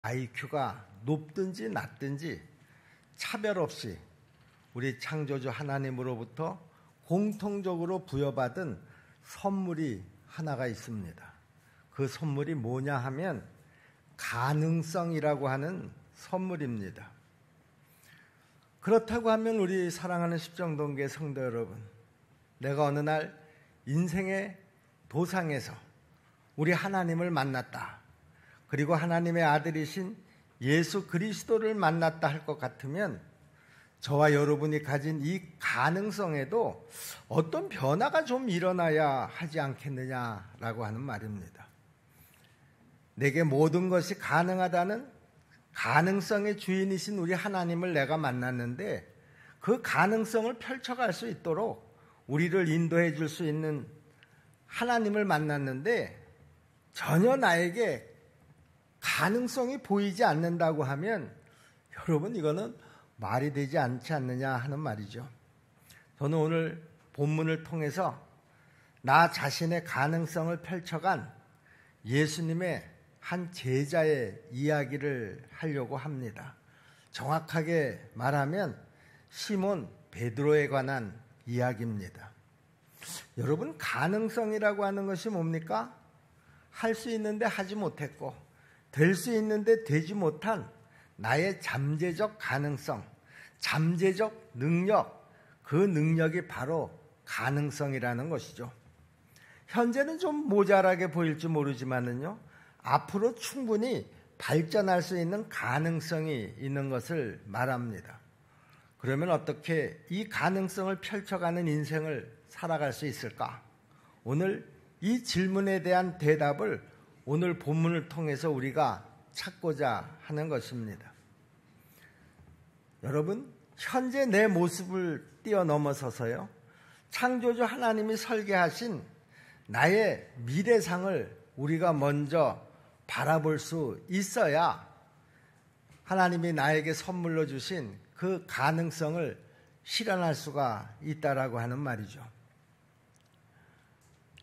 IQ가 높든지 낮든지 차별 없이 우리 창조주 하나님으로부터 공통적으로 부여받은 선물이 하나가 있습니다. 그 선물이 뭐냐 하면 가능성이라고 하는 선물입니다. 그렇다고 하면 우리 사랑하는 십정동교회 성도 여러분, 내가 어느 날 인생의 도상에서 우리 하나님을 만났다, 그리고 하나님의 아들이신 예수 그리스도를 만났다 할 것 같으면 저와 여러분이 가진 이 가능성에도 어떤 변화가 좀 일어나야 하지 않겠느냐라고 하는 말입니다. 내게 모든 것이 가능하다는 가능성의 주인이신 우리 하나님을 내가 만났는데, 그 가능성을 펼쳐갈 수 있도록 우리를 인도해 줄 수 있는 하나님을 만났는데 전혀 나에게 가능성이 보이지 않는다고 하면 여러분, 이거는 말이 되지 않지 않느냐 하는 말이죠. 저는 오늘 본문을 통해서 나 자신의 가능성을 펼쳐간 예수님의 한 제자의 이야기를 하려고 합니다. 정확하게 말하면 시몬 베드로에 관한 이야기입니다. 여러분, 가능성이라고 하는 것이 뭡니까? 할 수 있는데 하지 못했고 될 수 있는데 되지 못한 나의 잠재적 가능성, 잠재적 능력, 그 능력이 바로 가능성이라는 것이죠. 현재는 좀 모자라게 보일지 모르지만은요, 앞으로 충분히 발전할 수 있는 가능성이 있는 것을 말합니다. 그러면 어떻게 이 가능성을 펼쳐가는 인생을 살아갈 수 있을까? 오늘 이 질문에 대한 대답을 오늘 본문을 통해서 우리가 찾고자 하는 것입니다. 여러분, 현재 내 모습을 뛰어넘어서서요, 창조주 하나님이 설계하신 나의 미래상을 우리가 먼저 바라볼 수 있어야 하나님이 나에게 선물로 주신 그 가능성을 실현할 수가 있다라고 하는 말이죠.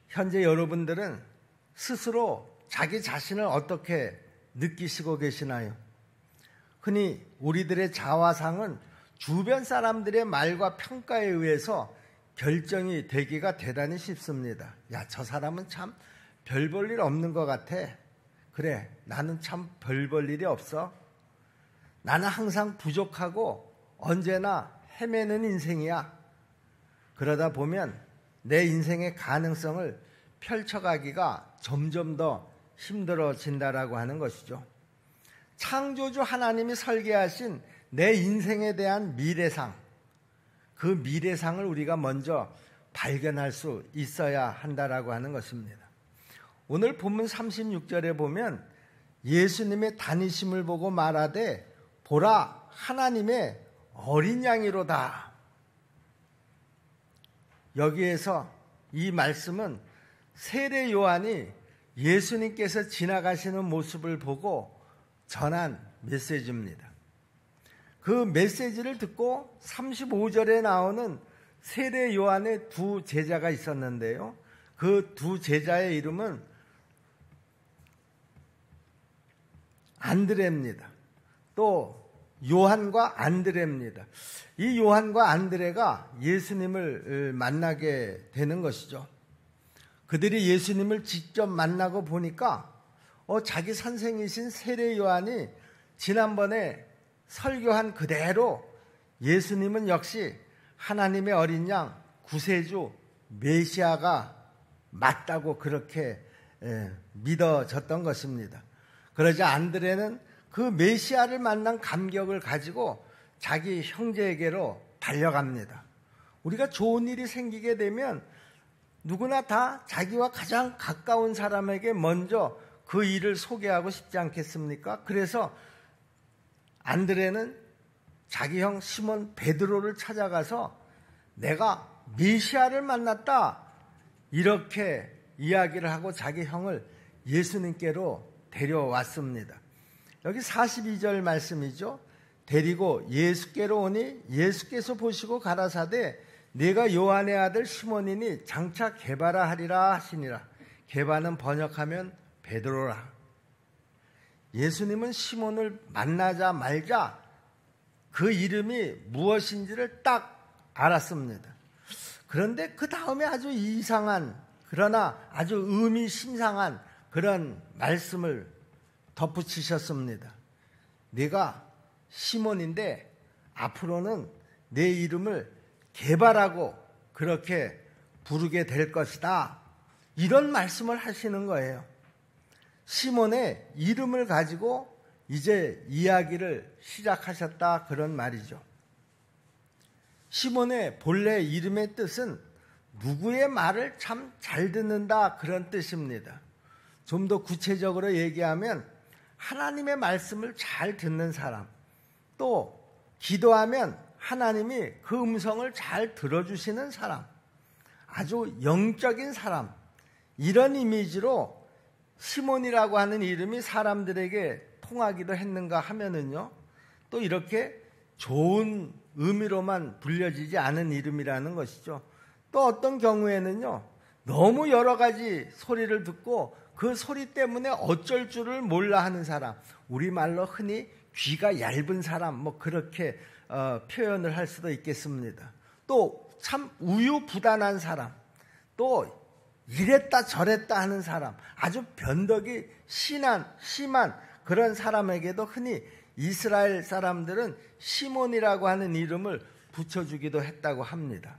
현재 여러분들은 스스로 자기 자신을 어떻게 느끼시고 계시나요? 흔히 우리들의 자화상은 주변 사람들의 말과 평가에 의해서 결정이 되기가 대단히 쉽습니다. 야, 저 사람은 참 별 볼 일 없는 것 같아. 그래, 나는 참 별 볼 일이 없어. 나는 항상 부족하고 언제나 헤매는 인생이야. 그러다 보면 내 인생의 가능성을 펼쳐가기가 점점 더 힘들어진다라고 하는 것이죠. 창조주 하나님이 설계하신 내 인생에 대한 미래상, 그 미래상을 우리가 먼저 발견할 수 있어야 한다라고 하는 것입니다. 오늘 본문 36절에 보면 예수님의 다니심을 보고 말하되 보라, 하나님의 어린 양이로다. 여기에서 이 말씀은 세례 요한이 예수님께서 지나가시는 모습을 보고 전한 메시지입니다. 그 메시지를 듣고 35절에 나오는 세례 요한의 두 제자가 있었는데요, 그 두 제자의 이름은 안드레입니다. 또 요한과 안드레입니다. 이 요한과 안드레가 예수님을 만나게 되는 것이죠. 그들이 예수님을 직접 만나고 보니까 자기 선생이신 세례 요한이 지난번에 설교한 그대로 예수님은 역시 하나님의 어린 양 구세주 메시아가 맞다고 그렇게 믿어졌던 것입니다. 그러자 안드레는 그 메시아를 만난 감격을 가지고 자기 형제에게로 달려갑니다. 우리가 좋은 일이 생기게 되면 누구나 다 자기와 가장 가까운 사람에게 먼저 그 일을 소개하고 싶지 않겠습니까? 그래서 안드레는 자기 형 시몬 베드로를 찾아가서 내가 메시아를 만났다, 이렇게 이야기를 하고 자기 형을 예수님께로 데려왔습니다. 여기 42절 말씀이죠. 데리고 예수께로 오니 예수께서 보시고 가라사대 네가 요한의 아들 시몬이니 장차 게바라 하리라 하시니라. 게바는 번역하면 베드로라. 예수님은 시몬을 만나자마자 그 이름이 무엇인지를 딱 알았습니다. 그런데 그 다음에 아주 이상한, 그러나 아주 의미심장한 그런 말씀을 덧붙이셨습니다. 네가 시몬인데 앞으로는 내 이름을 게바라고 그렇게 부르게 될 것이다. 이런 말씀을 하시는 거예요. 시몬의 이름을 가지고 이제 이야기를 시작하셨다, 그런 말이죠. 시몬의 본래 이름의 뜻은 누구의 말을 참 잘 듣는다, 그런 뜻입니다. 좀 더 구체적으로 얘기하면 하나님의 말씀을 잘 듣는 사람, 또 기도하면 하나님이 그 음성을 잘 들어주시는 사람, 아주 영적인 사람, 이런 이미지로 시몬이라고 하는 이름이 사람들에게 통하기도 했는가 하면은요, 또 이렇게 좋은 의미로만 불려지지 않은 이름이라는 것이죠. 또 어떤 경우에는요, 너무 여러 가지 소리를 듣고 그 소리 때문에 어쩔 줄을 몰라 하는 사람, 우리말로 흔히 귀가 얇은 사람, 뭐 그렇게 표현을 할 수도 있겠습니다. 또 참 우유부단한 사람, 또 이랬다 저랬다 하는 사람, 아주 변덕이 심한 그런 사람에게도 흔히 이스라엘 사람들은 시몬이라고 하는 이름을 붙여주기도 했다고 합니다.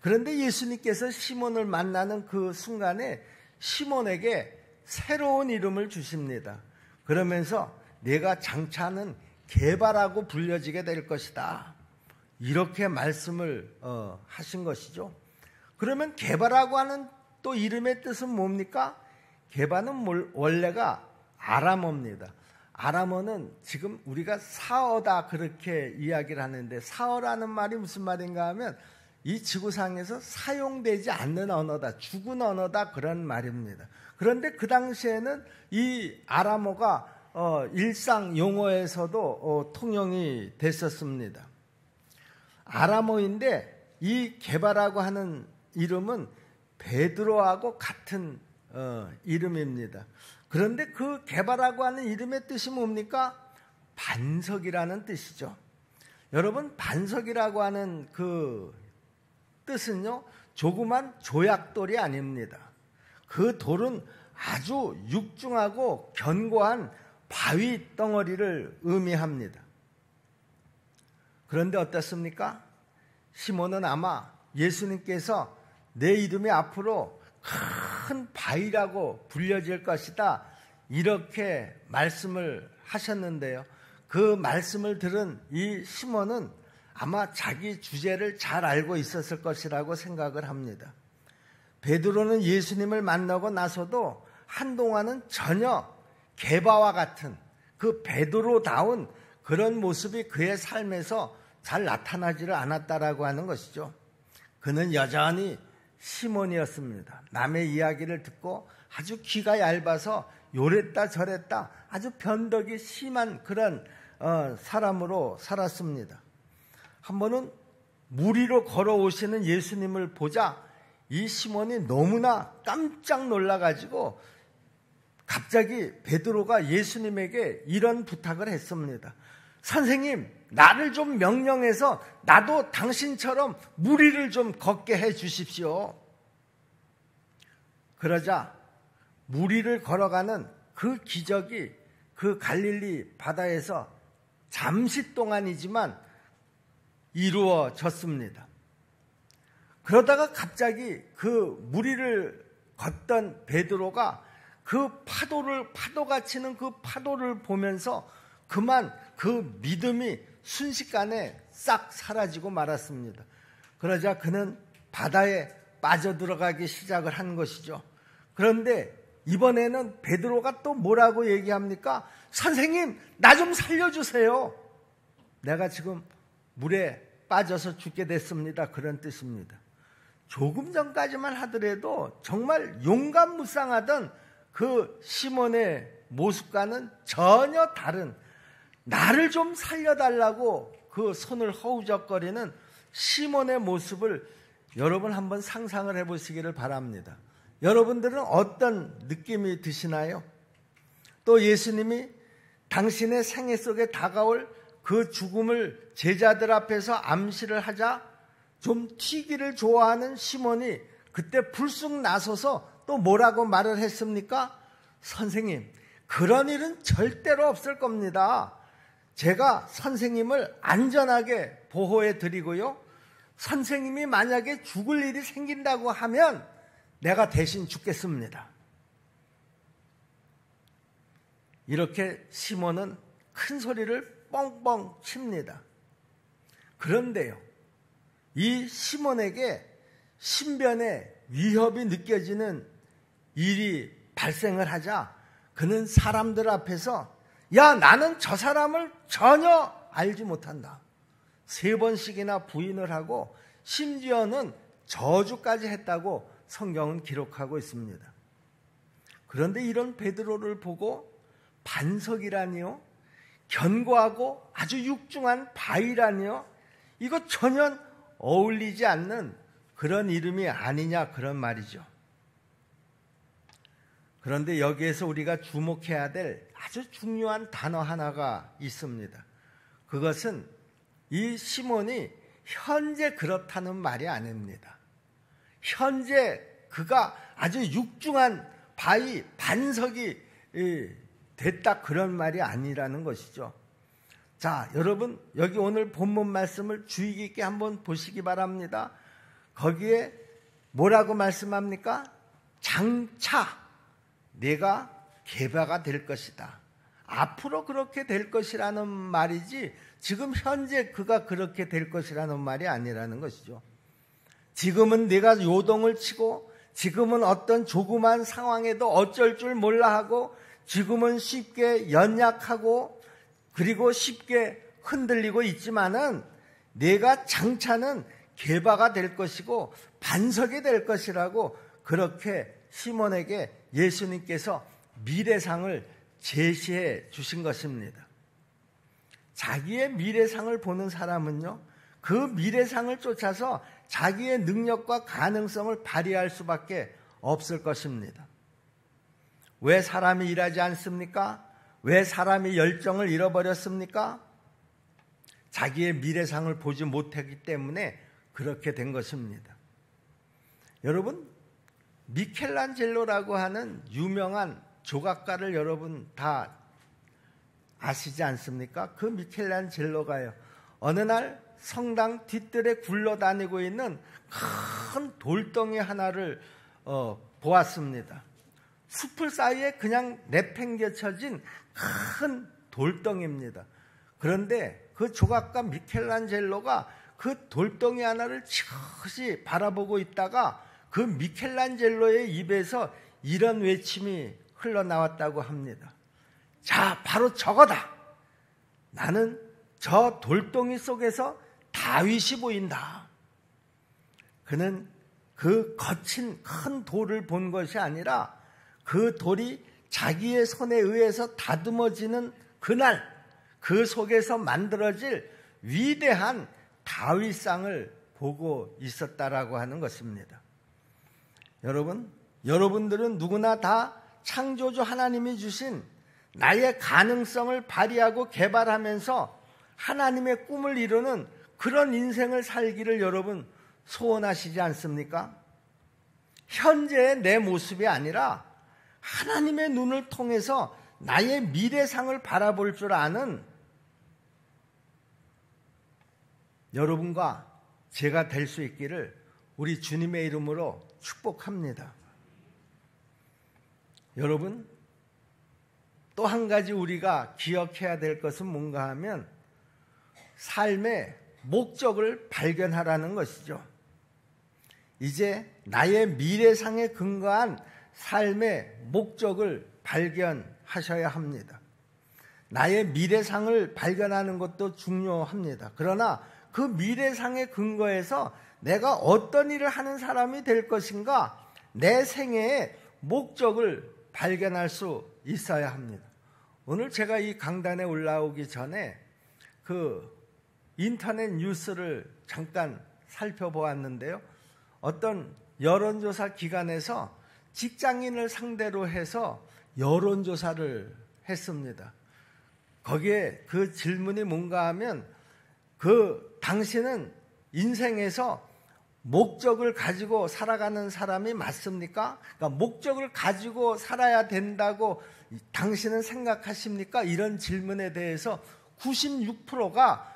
그런데 예수님께서 시몬을 만나는 그 순간에 시몬에게 새로운 이름을 주십니다. 그러면서 내가 장차는 게바라고 불려지게 될 것이다, 이렇게 말씀을 하신 것이죠. 그러면 게바라고 하는 또 이름의 뜻은 뭡니까? 게바는 원래가 아람어입니다. 아람어는 지금 우리가 사어다 그렇게 이야기를 하는데, 사어라는 말이 무슨 말인가 하면 이 지구상에서 사용되지 않는 언어다, 죽은 언어다, 그런 말입니다. 그런데 그 당시에는 이 아람어가 일상 용어에서도 통용이 됐었습니다. 아람어인데 이 게바라고 하는 이름은 베드로하고 같은 이름입니다. 그런데 그 게바라고 하는 이름의 뜻이 뭡니까? 반석이라는 뜻이죠. 여러분, 반석이라고 하는 그 뜻은요, 조그만 조약돌이 아닙니다. 그 돌은 아주 육중하고 견고한 바위 덩어리를 의미합니다. 그런데 어떻습니까? 시몬은 아마 예수님께서 내 이름이 앞으로 큰 바위라고 불려질 것이다, 이렇게 말씀을 하셨는데요. 그 말씀을 들은 이 시몬은 아마 자기 주제를 잘 알고 있었을 것이라고 생각을 합니다. 베드로는 예수님을 만나고 나서도 한동안은 전혀 게바와 같은 그 베드로다운 그런 모습이 그의 삶에서 잘 나타나지를 않았다라고 하는 것이죠. 그는 여전히 시몬이었습니다. 남의 이야기를 듣고 아주 귀가 얇아서 요랬다 저랬다 아주 변덕이 심한 그런 사람으로 살았습니다. 한 번은 물 위로 걸어오시는 예수님을 보자 이 시몬이 너무나 깜짝 놀라가지고 갑자기 베드로가 예수님에게 이런 부탁을 했습니다. 선생님, 나를 좀 명령해서 나도 당신처럼 물 위를 좀 걷게 해 주십시오. 그러자 물 위를 걸어가는 그 기적이 그 갈릴리 바다에서 잠시 동안이지만 이루어졌습니다. 그러다가 갑자기 그 물 위를 걷던 베드로가 그 파도가 치는 그 파도를 보면서 그만 그 믿음이 순식간에 싹 사라지고 말았습니다. 그러자 그는 바다에 빠져들어가기 시작을 한 것이죠. 그런데 이번에는 베드로가 또 뭐라고 얘기합니까? 선생님, 나 좀 살려주세요. 내가 지금 물에 빠져서 죽게 됐습니다. 그런 뜻입니다. 조금 전까지만 하더라도 정말 용감무쌍하던 그 시몬의 모습과는 전혀 다른, 나를 좀 살려달라고 그 손을 허우적거리는 시몬의 모습을 여러분 한번 상상을 해보시기를 바랍니다. 여러분들은 어떤 느낌이 드시나요? 또 예수님이 당신의 생애 속에 다가올 그 죽음을 제자들 앞에서 암시를 하자 좀 튀기를 좋아하는 시몬이 그때 불쑥 나서서 또 뭐라고 말을 했습니까? 선생님, 그런 일은 절대로 없을 겁니다. 제가 선생님을 안전하게 보호해 드리고요. 선생님이 만약에 죽을 일이 생긴다고 하면 내가 대신 죽겠습니다. 이렇게 시몬은 큰 소리를 뻥뻥 칩니다. 그런데요, 이 시몬에게 신변의 위협이 느껴지는 일이 발생을 하자 그는 사람들 앞에서 야, 나는 저 사람을 전혀 알지 못한다. 3번씩이나 부인을 하고 심지어는 저주까지 했다고 성경은 기록하고 있습니다. 그런데 이런 베드로를 보고 반석이라니요, 견고하고 아주 육중한 바위라니요, 이거 전혀 어울리지 않는 그런 이름이 아니냐, 그런 말이죠. 그런데 여기에서 우리가 주목해야 될 아주 중요한 단어 하나가 있습니다. 그것은 이 시몬이 현재 그렇다는 말이 아닙니다. 현재 그가 아주 육중한 바위, 반석이 됐다, 그런 말이 아니라는 것이죠. 자, 여러분, 여기 오늘 본문 말씀을 주의 깊게 한번 보시기 바랍니다. 거기에 뭐라고 말씀합니까? 장차 내가 개바가 될 것이다. 앞으로 그렇게 될 것이라는 말이지 지금 현재 그가 그렇게 될 것이라는 말이 아니라는 것이죠. 지금은 내가 요동을 치고 지금은 어떤 조그만 상황에도 어쩔 줄 몰라 하고 지금은 쉽게 연약하고 그리고 쉽게 흔들리고 있지만은 내가 장차는 개바가 될 것이고 반석이 될 것이라고 그렇게 시몬에게 예수님께서 미래상을 제시해 주신 것입니다. 자기의 미래상을 보는 사람은요, 그 미래상을 쫓아서 자기의 능력과 가능성을 발휘할 수밖에 없을 것입니다. 왜 사람이 일하지 않습니까? 왜 사람이 열정을 잃어버렸습니까? 자기의 미래상을 보지 못했기 때문에 그렇게 된 것입니다. 여러분, 미켈란젤로라고 하는 유명한 조각가를 여러분 다 아시지 않습니까? 그 미켈란젤로가요, 어느 날 성당 뒤뜰에 굴러다니고 있는 큰 돌덩이 하나를 보았습니다. 숲을 사이에 그냥 내팽개쳐진 큰 돌덩이입니다. 그런데 그 조각가 미켈란젤로가 그 돌덩이 하나를 지그시 바라보고 있다가 그 미켈란젤로의 입에서 이런 외침이 흘러나왔다고 합니다. 자, 바로 저거다. 나는 저 돌덩이 속에서 다윗이 보인다. 그는 그 거친 큰 돌을 본 것이 아니라 그 돌이 자기의 손에 의해서 다듬어지는 그날 그 속에서 만들어질 위대한 다윗상을 보고 있었다라고 하는 것입니다. 여러분, 여러분들은 누구나 다 창조주 하나님이 주신 나의 가능성을 발휘하고 개발하면서 하나님의 꿈을 이루는 그런 인생을 살기를 여러분 소원하시지 않습니까? 현재의 내 모습이 아니라 하나님의 눈을 통해서 나의 미래상을 바라볼 줄 아는 여러분과 제가 될 수 있기를 우리 주님의 이름으로 축복합니다. 여러분, 또 한 가지 우리가 기억해야 될 것은 뭔가 하면 삶의 목적을 발견하라는 것이죠. 이제 나의 미래상에 근거한 삶의 목적을 발견하셔야 합니다. 나의 미래상을 발견하는 것도 중요합니다. 그러나 그 미래상의 근거에서 내가 어떤 일을 하는 사람이 될 것인가, 내 생애의 목적을 발견할 수 있어야 합니다. 오늘 제가 이 강단에 올라오기 전에 그 인터넷 뉴스를 잠깐 살펴보았는데요. 어떤 여론조사 기관에서 직장인을 상대로 해서 여론조사를 했습니다. 거기에 그 질문이 뭔가 하면 당신은 인생에서 목적을 가지고 살아가는 사람이 맞습니까? 그러니까 목적을 가지고 살아야 된다고 당신은 생각하십니까? 이런 질문에 대해서 96%가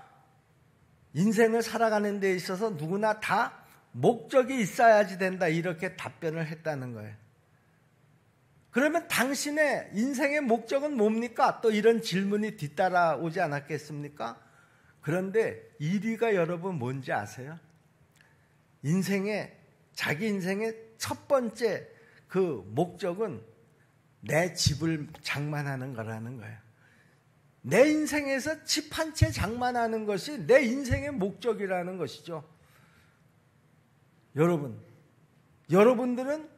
인생을 살아가는 데 있어서 누구나 다 목적이 있어야지 된다, 이렇게 답변을 했다는 거예요. 그러면 당신의 인생의 목적은 뭡니까? 또 이런 질문이 뒤따라오지 않았겠습니까? 그런데 1위가 여러분 뭔지 아세요? 자기 인생의 첫 번째 그 목적은 내 집을 장만하는 거라는 거예요. 내 인생에서 집 한 채 장만하는 것이 내 인생의 목적이라는 것이죠. 여러분들은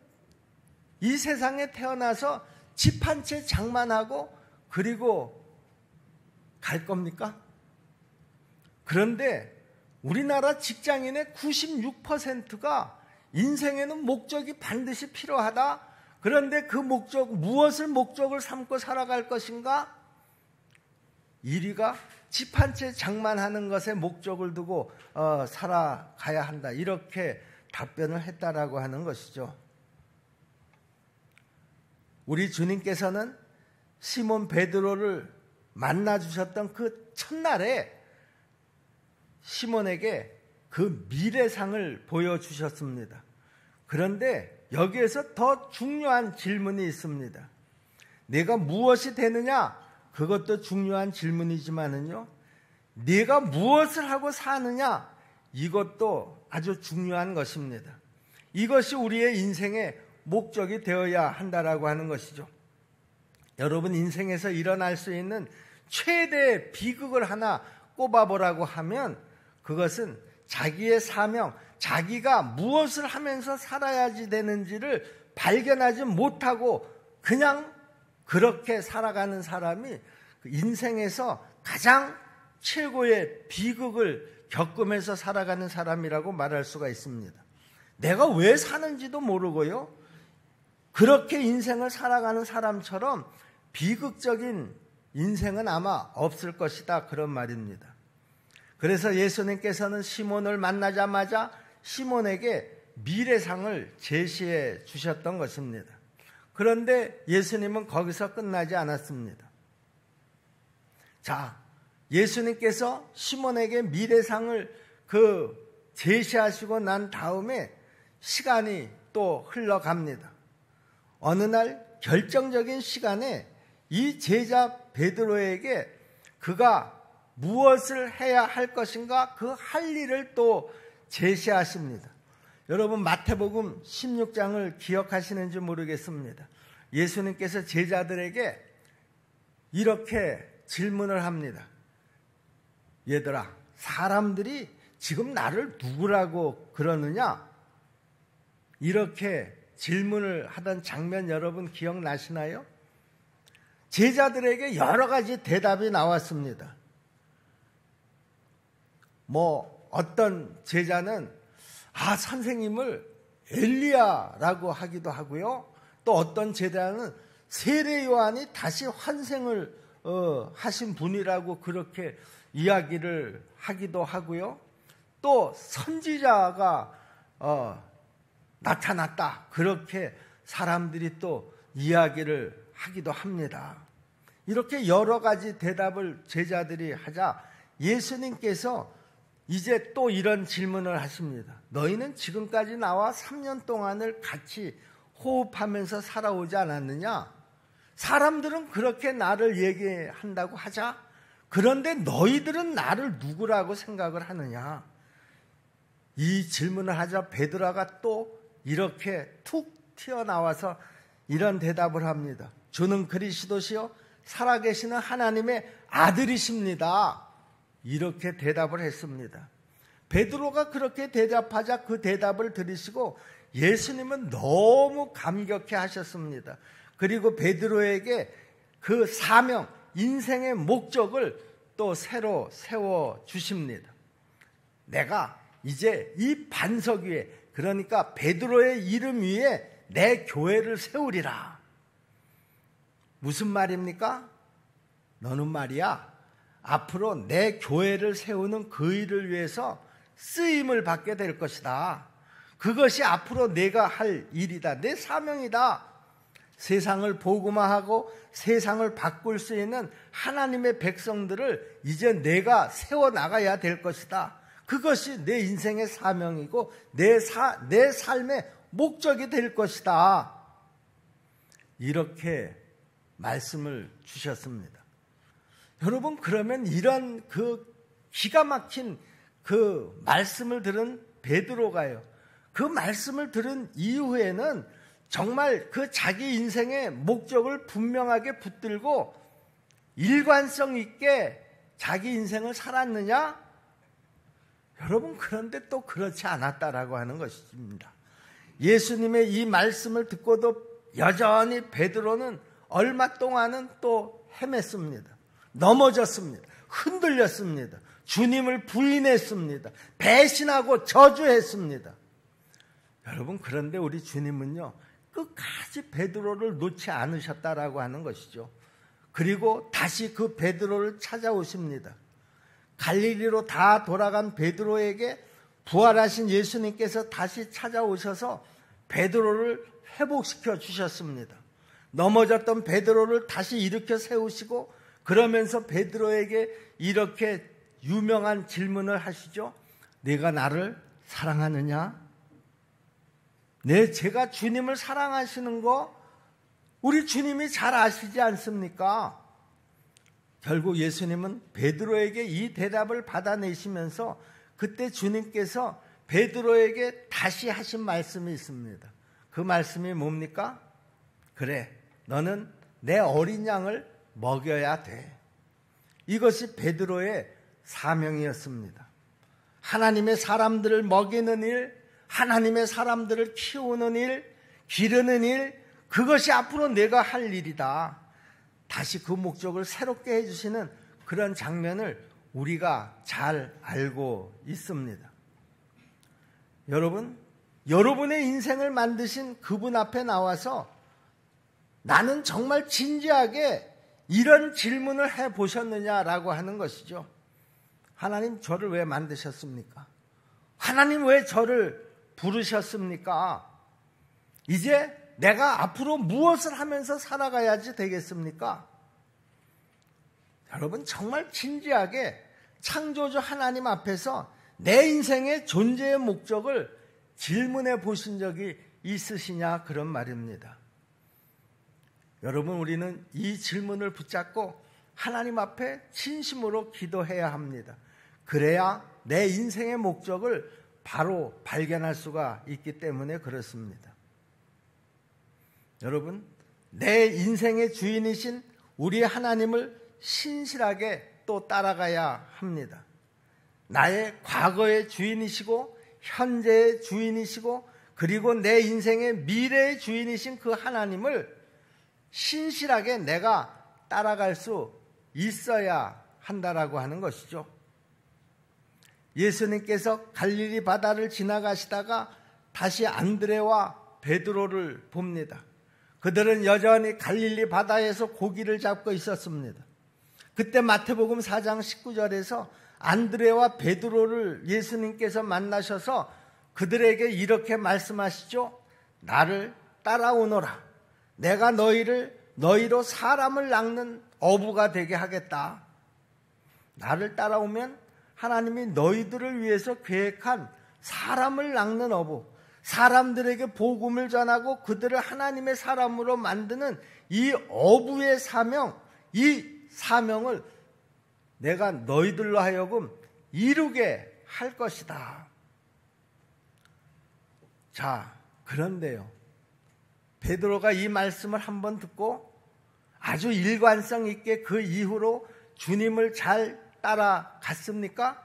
이 세상에 태어나서 집 한 채 장만하고 그리고 갈 겁니까? 그런데 우리나라 직장인의 96%가 인생에는 목적이 반드시 필요하다. 그런데 그 무엇을 목적을 삼고 살아갈 것인가? 1위가 집 한 채 장만하는 것에 목적을 두고 살아가야 한다, 이렇게 답변을 했다라고 하는 것이죠. 우리 주님께서는 시몬 베드로를 만나 주셨던 그 첫날에 시몬에게 그 미래상을 보여주셨습니다. 그런데 여기에서 더 중요한 질문이 있습니다. 내가 무엇이 되느냐? 그것도 중요한 질문이지만은요, 내가 무엇을 하고 사느냐? 이것도 아주 중요한 것입니다. 이것이 우리의 인생의 목적이 되어야 한다라고 하는 것이죠. 여러분, 인생에서 일어날 수 있는 최대의 비극을 하나 꼽아보라고 하면 그것은 자기의 사명, 자기가 무엇을 하면서 살아야지 되는지를 발견하지 못하고 그냥 그렇게 살아가는 사람이 인생에서 가장 최고의 비극을 겪으면서 살아가는 사람이라고 말할 수가 있습니다. 내가 왜 사는지도 모르고요, 그렇게 인생을 살아가는 사람처럼 비극적인 인생은 아마 없을 것이다, 그런 말입니다. 그래서 예수님께서는 시몬을 만나자마자 시몬에게 미래상을 제시해 주셨던 것입니다. 그런데 예수님은 거기서 끝나지 않았습니다. 자, 예수님께서 시몬에게 미래상을 제시하시고 난 다음에 시간이 또 흘러갑니다. 어느 날 결정적인 시간에 이 제자 베드로에게 그가 무엇을 해야 할 것인가, 그 할 일을 또 제시하십니다. 여러분, 마태복음 16장을 기억하시는지 모르겠습니다. 예수님께서 제자들에게 이렇게 질문을 합니다. 얘들아, 사람들이 지금 나를 누구라고 그러느냐? 이렇게 질문을 하던 장면 여러분 기억나시나요? 제자들에게 여러 가지 대답이 나왔습니다. 어떤 제자는 선생님을 엘리야라고 하기도 하고요, 또 어떤 제자는 세례 요한이 다시 환생을 하신 분이라고 그렇게 이야기를 하기도 하고요, 또 선지자가 나타났다, 그렇게 사람들이 또 이야기를 하기도 합니다. 이렇게 여러 가지 대답을 제자들이 하자 예수님께서 이제 또 이런 질문을 하십니다. 너희는 지금까지 나와 3년 동안을 같이 호흡하면서 살아오지 않았느냐? 사람들은 그렇게 나를 얘기한다고 하자. 그런데 너희들은 나를 누구라고 생각을 하느냐? 이 질문을 하자 베드로가 또 이렇게 툭 튀어나와서 이런 대답을 합니다. 주는 그리스도시요 살아계시는 하나님의 아들이십니다. 이렇게 대답을 했습니다. 베드로가 그렇게 대답하자 그 대답을 들으시고 예수님은 너무 감격해 하셨습니다. 그리고 베드로에게 그 사명, 인생의 목적을 또 새로 세워 주십니다. 내가 이제 이 반석 위에, 그러니까 베드로의 이름 위에 내 교회를 세우리라. 무슨 말입니까? 너는 말이야 앞으로 내 교회를 세우는 그 일을 위해서 쓰임을 받게 될 것이다. 그것이 앞으로 내가 할 일이다. 내 사명이다. 세상을 복음화하고 세상을 바꿀 수 있는 하나님의 백성들을 이제 내가 세워나가야 될 것이다. 그것이 내 인생의 사명이고 내 삶의 목적이 될 것이다. 이렇게 말씀을 주셨습니다. 여러분, 그러면 이런 그 기가 막힌 그 말씀을 들은 베드로가요, 그 말씀을 들은 이후에는 정말 그 자기 인생의 목적을 분명하게 붙들고 일관성 있게 자기 인생을 살았느냐? 여러분, 그런데 또 그렇지 않았다라고 하는 것입니다. 예수님의 이 말씀을 듣고도 여전히 베드로는 얼마 동안은 또 헤맸습니다. 넘어졌습니다. 흔들렸습니다. 주님을 부인했습니다. 배신하고 저주했습니다. 여러분, 그런데 우리 주님은요, 끝까지 베드로를 놓지 않으셨다라고 하는 것이죠. 그리고 다시 그 베드로를 찾아오십니다. 갈릴리로 다 돌아간 베드로에게 부활하신 예수님께서 다시 찾아오셔서 베드로를 회복시켜 주셨습니다. 넘어졌던 베드로를 다시 일으켜 세우시고 그러면서 베드로에게 이렇게 유명한 질문을 하시죠. 네가 나를 사랑하느냐? 제가 주님을 사랑하시는 거 우리 주님이 잘 아시지 않습니까? 결국 예수님은 베드로에게 이 대답을 받아내시면서 그때 주님께서 베드로에게 다시 하신 말씀이 있습니다. 그 말씀이 뭡니까? 그래, 너는 내 어린 양을 먹여야 돼. 이것이 베드로의 사명이었습니다. 하나님의 사람들을 먹이는 일, 하나님의 사람들을 키우는 일, 기르는 일, 그것이 앞으로 내가 할 일이다. 다시 그 목적을 새롭게 해주시는 그런 장면을 우리가 잘 알고 있습니다. 여러분, 여러분의 인생을 만드신 그분 앞에 나와서 나는 정말 진지하게 이런 질문을 해보셨느냐라고 하는 것이죠. 하나님, 저를 왜 만드셨습니까? 하나님, 왜 저를 부르셨습니까? 이제 내가 앞으로 무엇을 하면서 살아가야지 되겠습니까? 여러분, 정말 진지하게 창조주 하나님 앞에서 내 인생의 존재의 목적을 질문해 보신 적이 있으시냐, 그런 말입니다. 여러분, 우리는 이 질문을 붙잡고 하나님 앞에 진심으로 기도해야 합니다. 그래야 내 인생의 목적을 바로 발견할 수가 있기 때문에 그렇습니다. 여러분, 내 인생의 주인이신 우리 하나님을 신실하게 또 따라가야 합니다. 나의 과거의 주인이시고 현재의 주인이시고 그리고 내 인생의 미래의 주인이신 그 하나님을 신실하게 내가 따라갈 수 있어야 한다라고 하는 것이죠. 예수님께서 갈릴리 바다를 지나가시다가 다시 안드레와 베드로를 봅니다. 그들은 여전히 갈릴리 바다에서 고기를 잡고 있었습니다. 그때 마태복음 4장 19절에서 안드레와 베드로를 예수님께서 만나셔서 그들에게 이렇게 말씀하시죠. 나를 따라오너라. 내가 너희로 사람을 낚는 어부가 되게 하겠다. 나를 따라오면 하나님이 너희들을 위해서 계획한 사람을 낚는 어부, 사람들에게 복음을 전하고 그들을 하나님의 사람으로 만드는 이 어부의 사명, 이 사명을 내가 너희들로 하여금 이루게 할 것이다. 자, 그런데요, 베드로가 이 말씀을 한번 듣고 아주 일관성 있게 그 이후로 주님을 잘 따라갔습니까?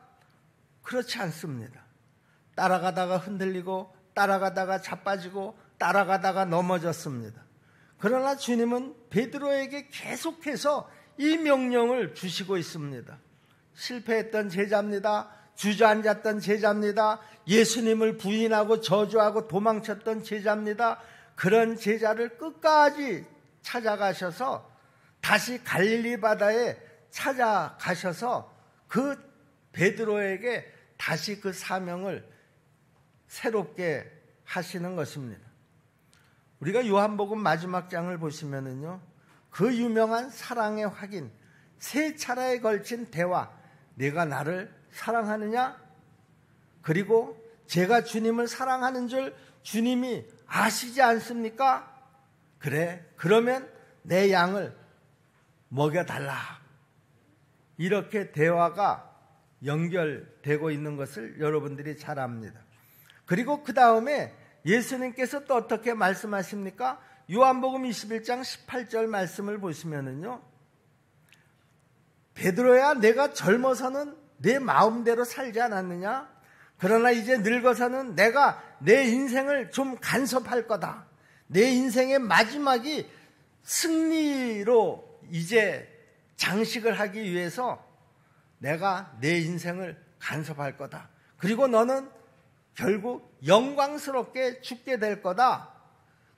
그렇지 않습니다. 따라가다가 흔들리고 따라가다가 자빠지고 따라가다가 넘어졌습니다. 그러나 주님은 베드로에게 계속해서 이 명령을 주시고 있습니다. 실패했던 제자입니다. 주저앉았던 제자입니다. 예수님을 부인하고 저주하고 도망쳤던 제자입니다. 그런 제자를 끝까지 찾아가셔서 다시 갈릴리 바다에 찾아가셔서 그 베드로에게 다시 그 사명을 새롭게 하시는 것입니다. 우리가 요한복음 마지막 장을 보시면은요, 그 유명한 사랑의 확인, 세 차례에 걸친 대화, 내가 나를 사랑하느냐? 그리고 제가 주님을 사랑하는 줄 주님이 아시지 않습니까? 그래, 그러면 내 양을 먹여달라. 이렇게 대화가 연결되고 있는 것을 여러분들이 잘 압니다. 그리고 그 다음에 예수님께서 또 어떻게 말씀하십니까? 요한복음 21장 18절 말씀을 보시면은요, 베드로야, 내가 젊어서는 내 마음대로 살지 않았느냐? 그러나 이제 늙어서는 내가 내 인생을 좀 간섭할 거다. 내 인생의 마지막이 승리로 이제 장식을 하기 위해서 내가 내 인생을 간섭할 거다. 그리고 너는 결국 영광스럽게 죽게 될 거다.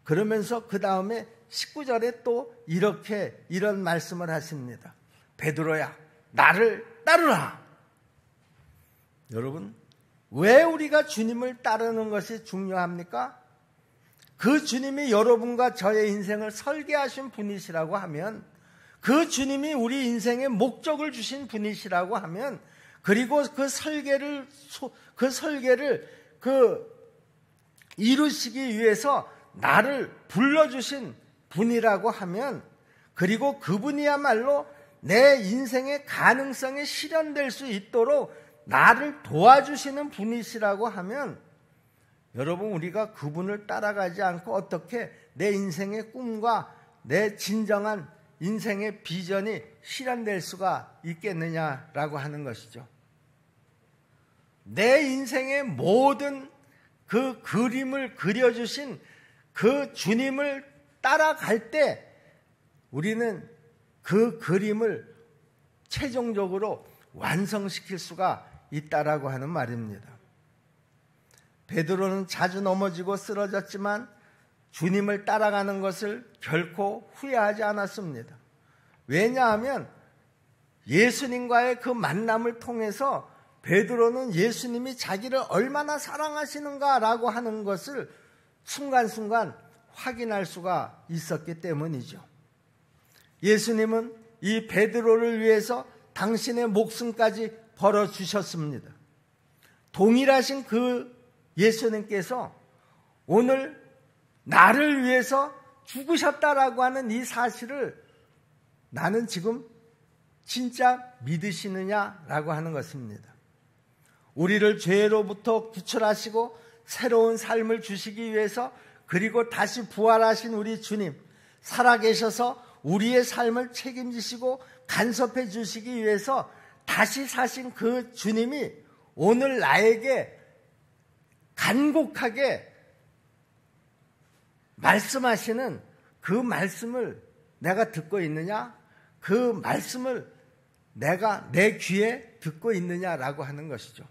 그러면서 그 다음에 19절에 또 이런 말씀을 하십니다. 베드로야, 나를 따르라. 여러분, 왜 우리가 주님을 따르는 것이 중요합니까? 그 주님이 여러분과 저의 인생을 설계하신 분이시라고 하면, 그 주님이 우리 인생의 목적을 주신 분이시라고 하면, 그리고 그 설계를 이루시기 위해서 나를 불러주신 분이라고 하면, 그리고 그분이야말로 내 인생의 가능성이 실현될 수 있도록 나를 도와주시는 분이시라고 하면, 여러분, 우리가 그분을 따라가지 않고 어떻게 내 인생의 꿈과 내 진정한 인생의 비전이 실현될 수가 있겠느냐라고 하는 것이죠. 내 인생의 모든 그 그림을 그려주신 그 주님을 따라갈 때 우리는 그 그림을 최종적으로 완성시킬 수가 있다라고 하는 말입니다. 베드로는 자주 넘어지고 쓰러졌지만 주님을 따라가는 것을 결코 후회하지 않았습니다. 왜냐하면 예수님과의 그 만남을 통해서 베드로는 예수님이 자기를 얼마나 사랑하시는가라고 하는 것을 순간순간 확인할 수가 있었기 때문이죠. 예수님은 이 베드로를 위해서 당신의 목숨까지 벌어주셨습니다. 동일하신 그 예수님께서 오늘 나를 위해서 죽으셨다라고 하는 이 사실을 나는 지금 진짜 믿으시느냐라고 하는 것입니다. 우리를 죄로부터 구출하시고 새로운 삶을 주시기 위해서, 그리고 다시 부활하신 우리 주님, 살아계셔서 우리의 삶을 책임지시고 간섭해 주시기 위해서 다시 사신 그 주님이 오늘 나에게 간곡하게 말씀하시는 그 말씀을 내가 듣고 있느냐? 그 말씀을 내가 내 귀에 듣고 있느냐라고 하는 것이죠.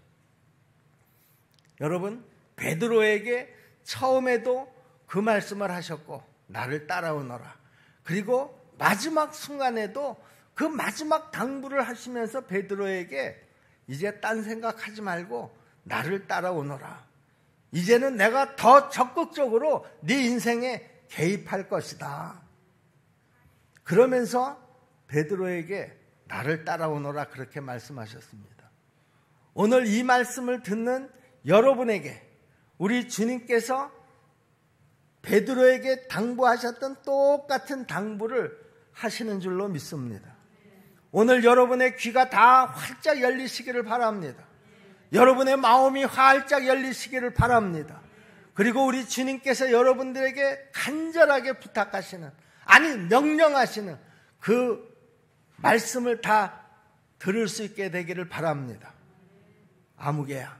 여러분, 베드로에게 처음에도 그 말씀을 하셨고, 나를 따라오너라. 그리고 마지막 순간에도 그 마지막 당부를 하시면서 베드로에게 이제 딴 생각하지 말고 나를 따라오너라. 이제는 내가 더 적극적으로 네 인생에 개입할 것이다. 그러면서 베드로에게 나를 따라오너라 그렇게 말씀하셨습니다. 오늘 이 말씀을 듣는 여러분에게 우리 주님께서 베드로에게 당부하셨던 똑같은 당부를 하시는 줄로 믿습니다. 오늘 여러분의 귀가 다 활짝 열리시기를 바랍니다. 여러분의 마음이 활짝 열리시기를 바랍니다. 그리고 우리 주님께서 여러분들에게 간절하게 부탁하시는, 아니 명령하시는 그 말씀을 다 들을 수 있게 되기를 바랍니다. 아무개야,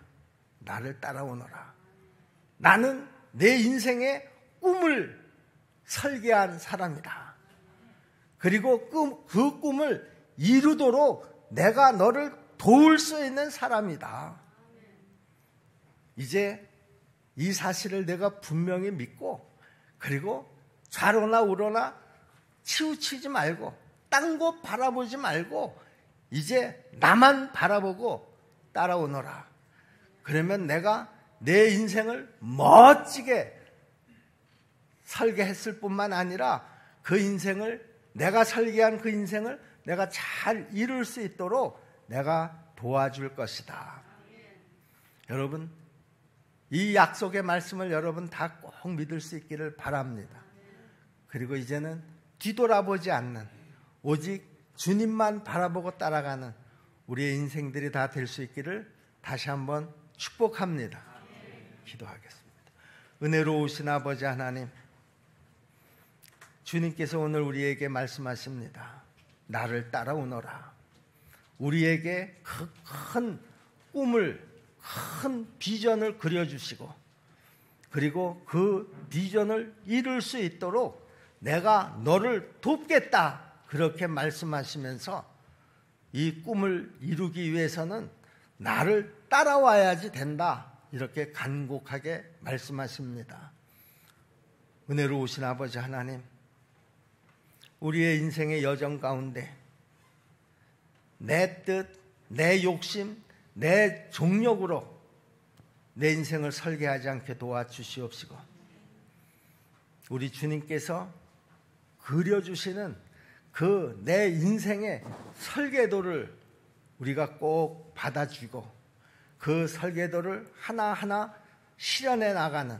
나를 따라오너라. 나는 내 인생의 꿈을 설계한 사람이다. 그리고 그 꿈을 이루도록 내가 너를 도울 수 있는 사람이다. 이제 이 사실을 내가 분명히 믿고, 그리고 좌로나 우로나 치우치지 말고, 딴 곳 바라보지 말고 이제 나만 바라보고 따라오너라. 그러면 내가 내 인생을 멋지게 설계했을 뿐만 아니라 그 인생을, 내가 설계한 그 인생을 내가 잘 이룰 수 있도록 내가 도와줄 것이다. 여러분, 이 약속의 말씀을 여러분 다 꼭 믿을 수 있기를 바랍니다. 그리고 이제는 뒤돌아보지 않는, 오직 주님만 바라보고 따라가는 우리의 인생들이 다 될 수 있기를 다시 한번 축복합니다. 기도하겠습니다. 은혜로우신 아버지 하나님, 주님께서 오늘 우리에게 말씀하십니다. 나를 따라오너라. 우리에게 그 큰 꿈을, 큰 비전을 그려주시고, 그리고 그 비전을 이룰 수 있도록 내가 너를 돕겠다, 그렇게 말씀하시면서 이 꿈을 이루기 위해서는 나를 따라와야지 된다, 이렇게 간곡하게 말씀하십니다. 은혜로우신 아버지 하나님, 우리의 인생의 여정 가운데 내 뜻, 내 욕심, 내 종력으로 내 인생을 설계하지 않게 도와주시옵시고, 우리 주님께서 그려주시는 그 내 인생의 설계도를 우리가 꼭 받아주고 그 설계도를 하나하나 실현해 나가는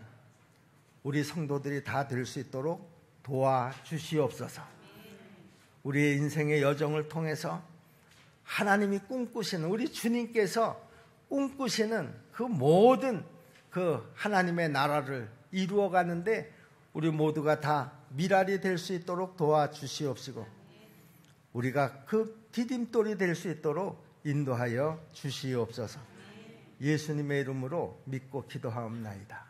우리 성도들이 다 될 수 있도록 도와주시옵소서. 우리의 인생의 여정을 통해서 하나님이 꿈꾸시는, 우리 주님께서 꿈꾸시는 그 모든 그 하나님의 나라를 이루어가는데 우리 모두가 다 미랄이 될 수 있도록 도와주시옵시고, 우리가 그 디딤돌이 될 수 있도록 인도하여 주시옵소서. 예수님의 이름으로 믿고 기도하옵나이다.